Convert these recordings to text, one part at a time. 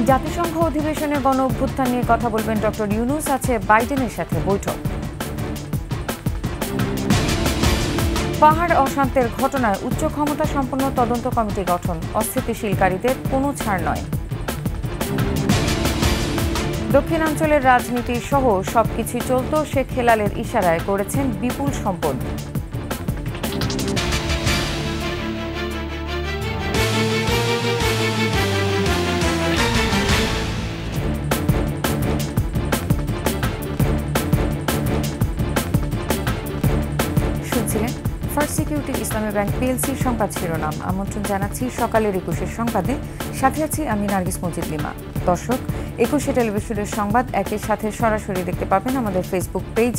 জাতিসংঘ অধিবেশনে গণ অভ্যুত্থান নিয়ে কথা বলবেন ডক্টর ইউনূস, আছে বাইডেনের সাথে বৈঠক। পাহাড় অশান্তির ঘটনায় উচ্চ ক্ষমতা সম্পন্ন তদন্ত কমিটি গঠন, অস্থিতিশীলকারীদের কোনো ছাড় নয়। দক্ষিণাঞ্চলের রাজনীতি সহ সবকিছুই চলত শেখ হেলালের ইশারায়, করেছেন বিপুল সম্পদ। ফার্স্ট সিকিউরিটি ইসলামী ব্যাংক পিএলসির সংবাদ শিরোনাম। আমন্ত্রণ জানাচ্ছি সকালের ২১-এর সংবাদে, সাথে আছি আমি নার্গিস মজিদ লিমা। দর্শক, ২১ টেলিভিশনের সংবাদ একই সাথে সরাসরি দেখতে পাবেন আমাদের ফেসবুক পেজ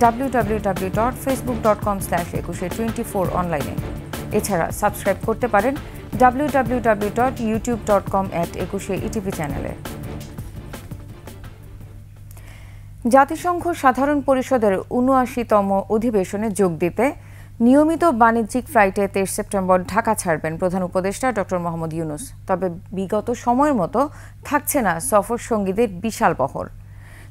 www.facebook.com/2124 অনলাইনে। এছাড়া সাবস্ক্রাইব করতে পারেন www.youtube.com/21etv চ্যানেলে। জাতিসংঘ সাধারণ পরিষদের ৭৯তম অধিবেশনে যোগ দিতে নিয়মিত বাণিজ্যিক ফ্লাইটে ২৩ সেপ্টেম্বর ঢাকা ছাড়বেন প্রধান উপদেষ্টা ডক্টর মোহাম্মদ ইউনূস। তবে বিগত সময়ের মতো থাকছে না সফর সঙ্গীদের বিশাল বহর।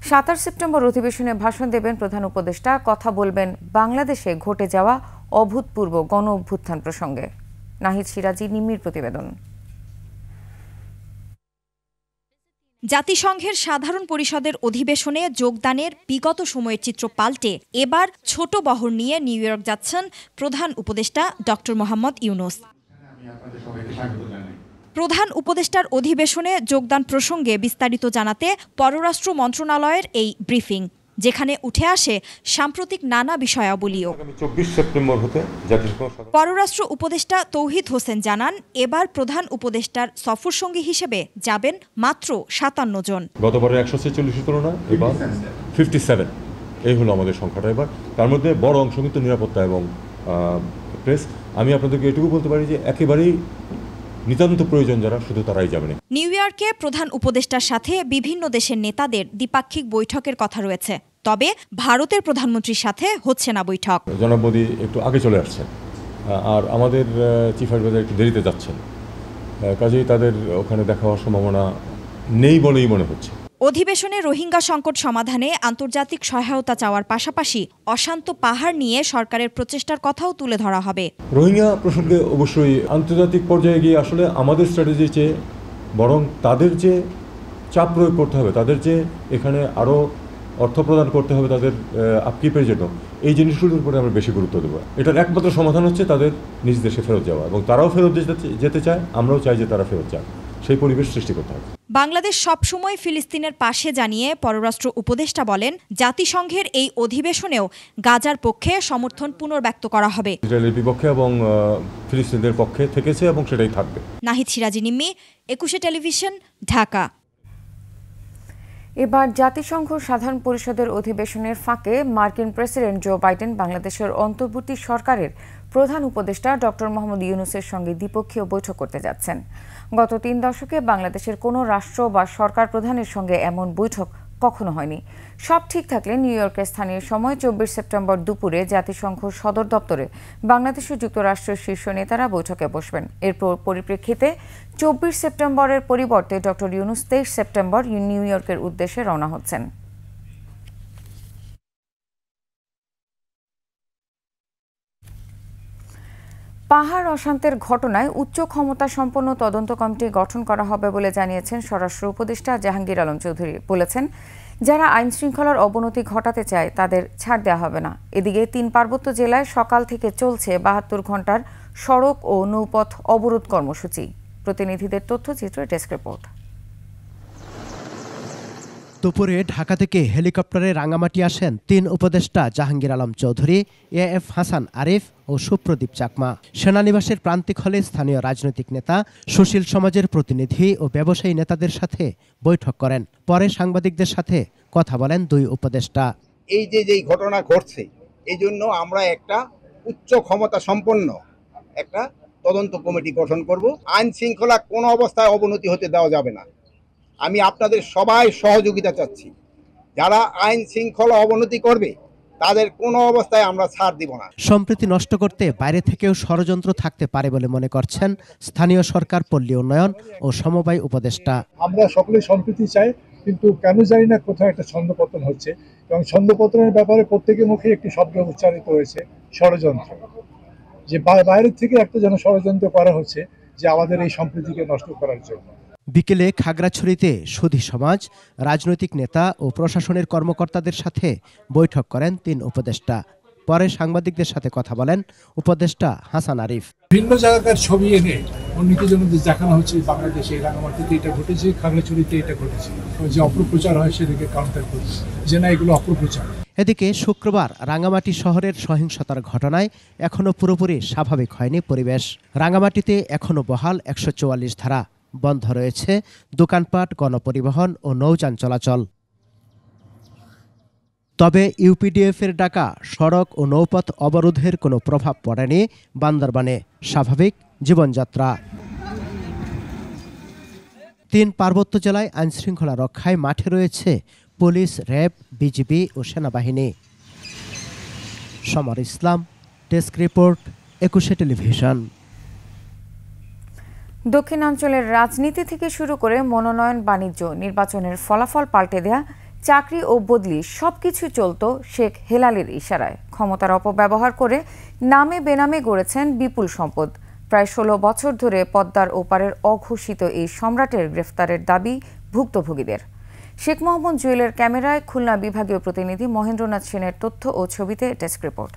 ২৭ সেপ্টেম্বর অধিবেশনে ভাষণ দেবেন প্রধান উপদেষ্টা, কথা বলবেন বাংলাদেশে ঘটে যাওয়া অভূতপূর্ব গণ অভ্যুত্থান প্রসঙ্গে। নাহিদ সিরাজি নিম্মির প্রতিবেদন। জাতিসংঘের সাধারণ পরিষদের অধিবেশনে যোগদানের বিগত সময়ের চিত্র পাল্টে এবার ছোট বহর নিয়ে নিউ ইয়র্ক যাচ্ছেন প্রধান উপদেষ্টা ডক্টর মোহাম্মদ ইউনূস। প্রধান উপদেষ্টার অধিবেশনে যোগদান প্রসঙ্গে বিস্তারিত জানাতে পররাষ্ট্র মন্ত্রণালয়ের এই ব্রিফিং, যেখানে উঠে আসে সাম্প্রতিক নানা বিষয়াবলীও। ২৪ সেপ্টেম্বর হতে পররাষ্ট্র উপদেষ্টা তৌহিদ হোসেন জানান, এবার প্রধান উপদেষ্টার সফরসঙ্গী হিসেবে যাবেন মাত্র ৫৭ জন। গতবারের ১৪৬ তুলনায় এবার 57 এই হলো আমাদের সংখ্যাটা এবার। তার মধ্যে বড় অংশ কিন্তু নিরাপত্তা এবং প্রেস। আমি আপনাদেরকে এটুকু বলতে পারি যে একেবারেই নিতান্ত প্রয়োজন যারা, শুধু তারাই যাবেন। নিউ ইয়র্কে প্রধান উপদেষ্টার সাথে বিভিন্ন দেশের নেতাদের দ্বিপাক্ষিক বৈঠকের কথা রয়েছে, তবে ভারতের প্রধানমন্ত্রীর সাথে হচ্ছে না বৈঠক। জনাব মোদি একটু আগে চলে আসছেন, আর আমাদের চিফ অ্যাডভাইজার একটু দেরিতে যাচ্ছেন, কাজেই তাদের ওখানে দেখা হওয়ার সম্ভাবনা নেই বলেই মনে হচ্ছে। অধিবেশনে রোহিঙ্গা সংকট সমাধানে আন্তর্জাতিক সহায়তা চাওয়ার পাশাপাশি অশান্ত পাহাড় নিয়ে সরকারের প্রচেষ্টার কথাও তুলে ধরা হবে। রোহিঙ্গা প্রসঙ্গে অবশ্যই আন্তর্জাতিক পর্যায়ে গিয়ে আসলে আমাদের স্ট্র্যাটেজির চেয়ে বরং তাদের যে চাপ প্রয়োগ করতে হবে, তাদের যে এখানে আরও অর্থ প্রদান করতে হবে তাদের আপকিপের জন্য, এই জিনিসগুলোর উপরে আমরা বেশি গুরুত্ব দেবো। এটার একমাত্র সমাধান হচ্ছে তাদের নিজ দেশে ফেরত যাওয়া, এবং তারাও ফেরত যেতে চায়, আমরাও চাই যে তারা ফেরত যাক, সেই পরিবেশ সৃষ্টি করতে হবে। বাংলাদেশ সবসময় ফিলিস্তিনের পাশে জানিয়ে পররাষ্ট্র উপদেষ্টা বলেন, জাতিসংঘের এই অধিবেশনেও গাজার পক্ষে সমর্থন পুনর্ব্যক্ত করা হবে। ইসরায়েলের বিপক্ষে এবং ফিলিস্তিনদের পক্ষে থেকেছে এবং সেটাই থাকবে। নাহিদ সিরাজি নিম্মি, ২১ টেলিভিশন, ঢাকা। এবার জাতিসংঘ সাধারণ পরিষদের অধিবেশনের ফাঁকে মার্কিন প্রেসিডেন্ট জো বাইডেন বাংলাদেশের অন্তর্বর্তী সরকারের প্রধান উপদেষ্টা ডক্টর মোহাম্মদ ইউনূসের সঙ্গে দ্বিপক্ষীয় বৈঠক করতে যাচ্ছেন। গত ৩ দশকে বাংলাদেশের কোনো রাষ্ট্র বা সরকার প্রধানের সঙ্গে এমন বৈঠক কখনো হয়নি। সব ঠিক থাকলে নিউ ইয়র্কের স্থানীয় সময় ২৪ সেপ্টেম্বর দুপুরে জাতিসংঘ সদর দপ্তরে বাংলাদেশ ও যুক্তরাষ্ট্রের শীর্ষ নেতারা বৈঠকে বসবেন। এর পরিপ্রেক্ষিতে ২৪ সেপ্টেম্বরের পরিবর্তে ডক্টর ইউনূস ২৩ সেপ্টেম্বর নিউ ইয়র্কের উদ্দেশ্যে রওনা হচ্ছেন। পাহাড় অশান্তির ঘটনায় উচ্চ ক্ষমতা সম্পন্ন তদন্ত কমিটি গঠন করা হবে বলে জানিয়েছেন স্বরাষ্ট্র উপদেষ্টা জাহাঙ্গীর আলম চৌধুরী। বলেছেন, যারা আইন শৃঙ্খলার অবনতি ঘটাতে চায় তাদের ছাড় দেওয়া হবে না। এদিকে ৩ পার্বত্য জেলায় সকাল থেকে চলছে ৭২ ঘণ্টার সড়ক ও নৌপথ অবরোধ কর্মসূচি। প্রতিনিধিদের তথ্যচিত্র, ডেস্ক রিপোর্ট। দুপুরে ঢাকা থেকে হেলিকপ্টারে রাঙামাটি আসেন ৩ উপদেষ্টা জাহাঙ্গীর আলম চৌধুরী, এএফ হাসান আরিফ ও সুপ্রদীপ চাকমা। সেনানিবাসের প্রান্তিক হলে স্থানীয় রাজনৈতিক নেতা, সুশীল সমাজের প্রতিনিধি ও ব্যবসায়ী নেতাদের সাথে বৈঠক করেন। পরে সাংবাদিকদের সাথে কথা বলেন ২ উপদেষ্টা। এই যে ঘটনা ঘটছে, এই জন্য আমরা একটা উচ্চ ক্ষমতা সম্পন্ন একটা তদন্ত কমিটি গঠন করব। আইন শৃঙ্খলা কোনো অবস্থায় অবনতি হতে দেওয়া যাবে না। আমি আপনাদের সবাই সহযোগিতা চাচ্ছি। যারা আইন শৃঙ্খলা অবনতি করবে তাদের কোনো অবস্থায় আমরা ছাড় দিব না। সম্প্রীতি নষ্ট করতে বাইরে থেকেও ষড়যন্ত্র থাকতে পারে বলে মনে করছেন স্থানীয় সরকার, পল্লী উন্নয়ন ও সমবায় উপদেষ্টা। আমরা সকলে সম্প্রীতি চাই, কিন্তু কেন জানি না কোথাও একটা ছন্দপতন হচ্ছে, এবং ছন্দপতনের ব্যাপারে প্রত্যেকের মুখে একটি শব্দ উচ্চারিত হয়েছে, ষড়যন্ত্র। যে বাইরে থেকে একটা যেন ষড়যন্ত্র করা হচ্ছে যে আমাদের এই সম্প্রীতিকে নষ্ট করার জন্য। বিকেলে খাগড়াছড়িতে সুধী সমাজ, রাজনৈতিক নেতা ও প্রশাসনের কর্মকর্তাদের সাথে বৈঠক করেন ৩ উপদেষ্টা। পরে সাংবাদিকদের সাথে কথা বলেন উপদেষ্টা হাসান আরিফ। ভিন্ন জায়গাকার ছবি এনে অন্যকে যেন দেখানো হচ্ছে বাংলাদেশে রাঙামাটিতে এটা ঘটেছে, খাগড়াছড়িতে এটা ঘটেছে, যে অপপ্রচার হয় সেদিকে কাউন্টার করছে যে না এগুলো অপপ্রচার। এদিকে শুক্রবার রাঙামাটি শহরের সহিংসতার ঘটনায় এখনও পুরোপুরি স্বাভাবিক হয়নি পরিবেশ। রাঙামাটিতে এখনও বহাল ১৪৪ ধারা, বন্ধ রয়েছে দোকানপাট, গণপরিবহন ও নৌযান চলাচল। তবে ইউপিডিএফের ডাকা সড়ক ও নৌপথ অবরোধের কোনো প্রভাব পড়েনি বান্দরবানে স্বাভাবিক জীবনযাত্রা। ৩ পার্বত্য জেলায় আইনশৃঙ্খলা রক্ষায় মাঠে রয়েছে পুলিশ, র্যাব, বিজিবি ও সেনাবাহিনী। সমর ইসলাম, ডেস্ক রিপোর্ট, ২১ টেলিভিশন। দক্ষিণাঞ্চলের রাজনীতি থেকে শুরু করে মনোনয়ন, বাণিজ্য, নির্বাচনের ফলাফল পাল্টে দেয়া, চাকরি ও বদলি সবকিছু চলত শেখ হেলালের ইশারায়। ক্ষমতার অপব্যবহার করে নামে বেনামে গড়েছেন বিপুল সম্পদ। প্রায় ১৬ বছর ধরে পদ্মার ওপারের অঘোষিত এই সম্রাটের গ্রেফতারের দাবি ভুক্তভোগীদের। শেখ মোহাম্মদ জুয়েলের ক্যামেরায় খুলনা বিভাগীয় প্রতিনিধি মহেন্দ্রনাথ সেনের তথ্য ও ছবিতে ডেস্ক রিপোর্ট।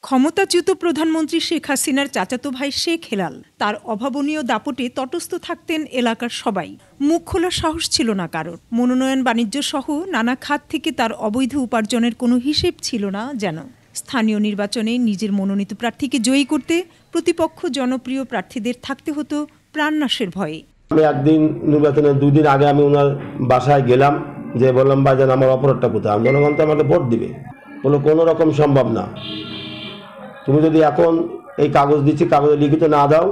ক্ষমতাচ্যুত প্রধানমন্ত্রী শেখ হাসিনার চাচাতো ভাই শেখ হেলাল তার অভাবনীয় দাপটে তটস্থ থাকতেন এলাকার সবাই। মুখ খোলার সাহস ছিল না কারোর। মনোনয়ন, বাণিজ্য সহ নানা খাত থেকে তার অবৈধ উপার্জনের কোনো হিসেব ছিল না যেন। স্থানীয় নির্বাচনে নিজের মনোনীত প্রার্থীকে জয়ী করতে প্রতিপক্ষ জনপ্রিয় প্রার্থীদের থাকতে হতো প্রাণনাশের ভয়ে। আমি একদিন নির্বাচনের 2 দিন আগে আমি ওনার বাসায় গেলাম, যে বললাম ভাইজান আমার অপরাধটা কোথায়, জনগণ তো আমাকে ভোট দিবে। বললো কোনো রকম সম্ভব না, তুমি যদি এখন এই কাগজ দিচ্ছি কাগজে লিখিত না দাও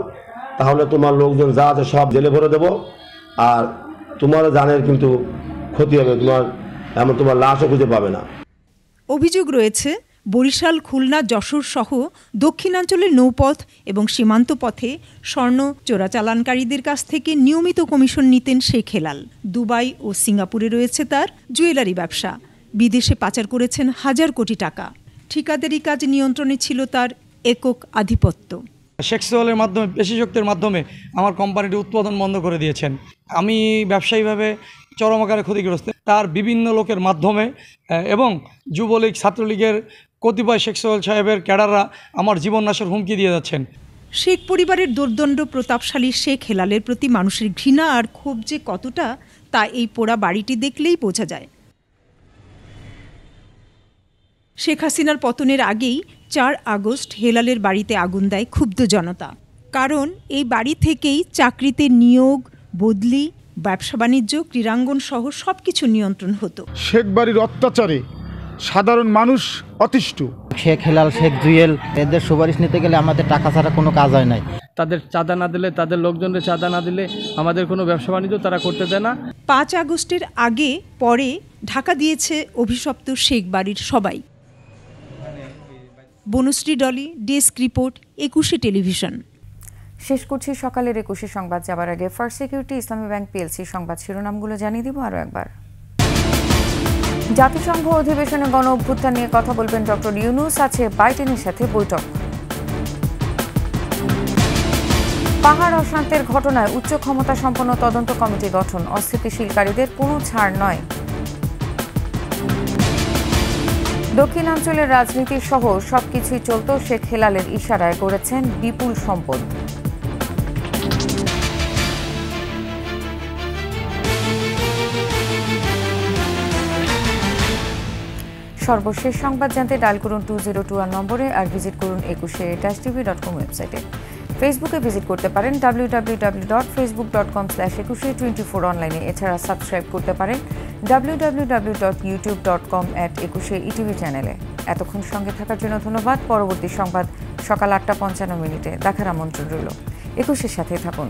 তাহলে তোমার লোকজন যা আছে সব জেলে ভরে দেবো, আর তোমারও জানের কিন্তু ক্ষতি হবে, তোমার লাশও খুঁজে পাবে না। অভিযোগ রয়েছে বরিশাল, খুলনা, যশোর সহ দক্ষিণাঞ্চলের নৌপথ এবং সীমান্ত পথে স্বর্ণ চোরাচালানকারীদের কাছ থেকে নিয়মিত কমিশন নিতেন শেখ হেলাল। দুবাই ও সিঙ্গাপুরে রয়েছে তার জুয়েলারি ব্যবসা। বিদেশে পাচার করেছেন হাজার কোটি টাকা। ঠিকাদারি কাজ নিয়ন্ত্রণে ছিল তার একক আধিপত্য। শেখ সোহেলের মাধ্যমে, পেশি শক্তির মাধ্যমে আমার কোম্পানিটি উৎপাদন বন্ধ করে দিয়েছেন। আমি ব্যবসায়ীভাবে চরম আকারে ক্ষতিগ্রস্ত। তার বিভিন্ন লোকের মাধ্যমে এবং যুবলীগ, ছাত্রলীগের কতিপয় শেখ সোহেল সাহেবের ক্যাডাররা আমার জীবন নাশের হুমকি দিয়ে যাচ্ছেন। শেখ পরিবারের দুর্দণ্ড প্রতাপশালী শেখ হেলালের প্রতি মানুষের ঘৃণা আর ক্ষোভ যে কতটা, তা এই পোড়া বাড়িটি দেখলেই বোঝা যায়। শেখ হাসিনার পতনের আগেই ৪ আগস্ট হেলালের বাড়িতে আগুন দেয় ক্ষুব্ধ জনতা। কারণ এই বাড়ি থেকেই চাকরিতে নিয়োগ, বদলি, ব্যবসা বাণিজ্য, ক্রীড়াঙ্গন সহ সবকিছু নিয়ন্ত্রণ হতো। শেখ বাড়ির অত্যাচারে সাধারণ মানুষ অতিষ্ঠ। শেখ হেলাল, শেখ জুয়েল এদের সুপারিশ নিতে গেলে আমাদের টাকা ছাড়া কোনো কাজ হয় নাই। তাদের চাঁদা না দিলে, তাদের লোকজনের চাঁদা না দিলে আমাদের কোনো ব্যবসা বাণিজ্য তারা করতে দেয় না। ৫ আগস্টের আগে পরে ঢাকা দিয়েছে অভিশপ্ত শেখ বাড়ির সবাই। Banashree Dolly, desk report, ২১ television. শেষ করছি সকালের ২১ সংবাদ। যাবার আগে first security Islami bank PLC সংবাদ শিরোনামগুলো জানিয়ে দিব আরও একবার। জাতিসংঘ অধিবেশনে গণ অভ্যুত্থান নিয়ে কথা বলবেন ডক্টর ইউনূস, আছে বাইডেনের সাথে বৈঠক। পাহাড় অশান্তির ঘটনায় উচ্চ ক্ষমতা সম্পন্ন তদন্ত কমিটি গঠন, অস্থিতিশীলকারীদের কোনো ছাড় নয়। দক্ষিণাঞ্চলের রাজনীতি সহ সবকিছুই চলত শেখ হেলালের ইশারায়, গড়েছেন বিপুল সম্পদ। সর্বশেষ সংবাদ জানতে ডায়াল করুন 2021 নম্বরে, আর ভিজিট করুন 21-tv.com ওয়েবসাইটে। ফেসবুকে ভিজিট করতে পারেন www.facebook.com/2124 অনলাইনে। এছাড়া সাবস্ক্রাইব করতে পারেন www.youtube.com/21etv চ্যানেলে। এতক্ষণ সঙ্গে থাকার জন্য ধন্যবাদ। পরবর্তী সংবাদ সকাল ৮টা ৫৫ মিনিটে দেখার আমন্ত্রণ রইল। ২১-এর সাথে থাকুন।